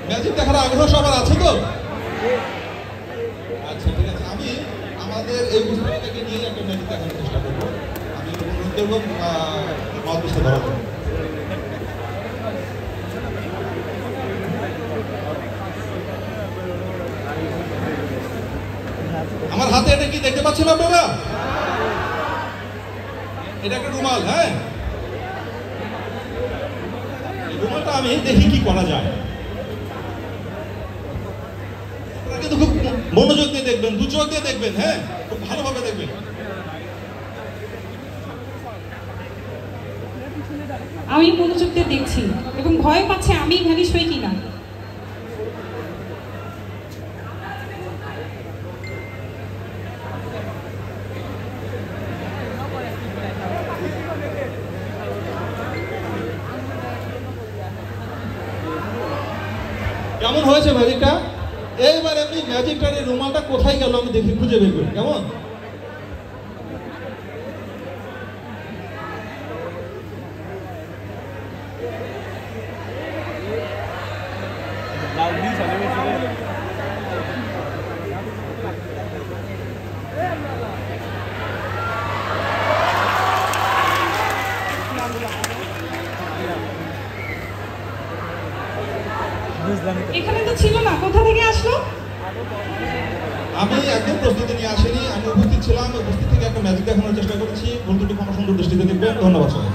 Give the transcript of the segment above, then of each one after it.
Magic দেখার আগ্রহ সবার আছে তো? আচ্ছা ঠিক আছে, আমি আমাদের এই পুস্তকটাকে নিয়ে একটা ম্যাজিক দেখানোর চেষ্টা করবো। আমি অনুরোধ করবো মহাপুস্তক ধরার জন্য। আমার হাতে এটা কি দেখতে পাচ্ছেন আপনারা? এটা একটা রুমাল। হ্যাঁ, রুমালটা আমি দেখি কি করা যায়। আপনারা কিন্তু খুব মনোযোগ দিয়ে দেখবেন, দু চোখ দিয়ে দেখবেন। হ্যাঁ, খুব ভালোভাবে দেখবেন। আমি মনোযোগ দিয়ে দেখছি এবং ভয় পাচ্ছে আমি ভ্যানিশ হই কিনা। কেমন হয়েছে ম্যাজিকটা? এইবার এমনি ম্যাজিকটার এই রুমালটা কোথায় গেল আমি দেখি, খুঁজে বের করি। কেমন? এখানে তো ছিল না, কোথা থেকে আসলো? আমি একদম প্রস্তুতি নিয়ে আসিনি, আমি উপস্থিত ছিলাম, উপস্থিত থেকে একটা ম্যাজিক দেখানোর চেষ্টা করেছি। ভুল দুটি ক্ষমা সুন্দর দৃষ্টিতে দেখবেন। ধন্যবাদ সবাই।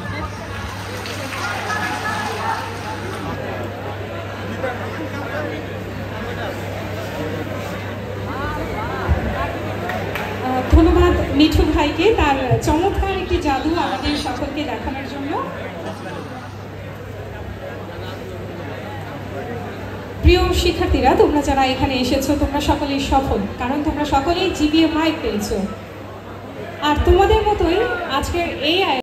ধন্যবাদ মিঠু ভাইকে তার চমৎকার একটি জাদু আমাদের সকলকে দেখানোর জন্য। প্রিয় শিক্ষার্থীরা, তোমরা যারা এখানে এসেছো তোমরা সকলেই সফল, কারণ তোমরা সকলেই GPA 5 পেয়েছো। আর তোমাদের মতোই আজকের এই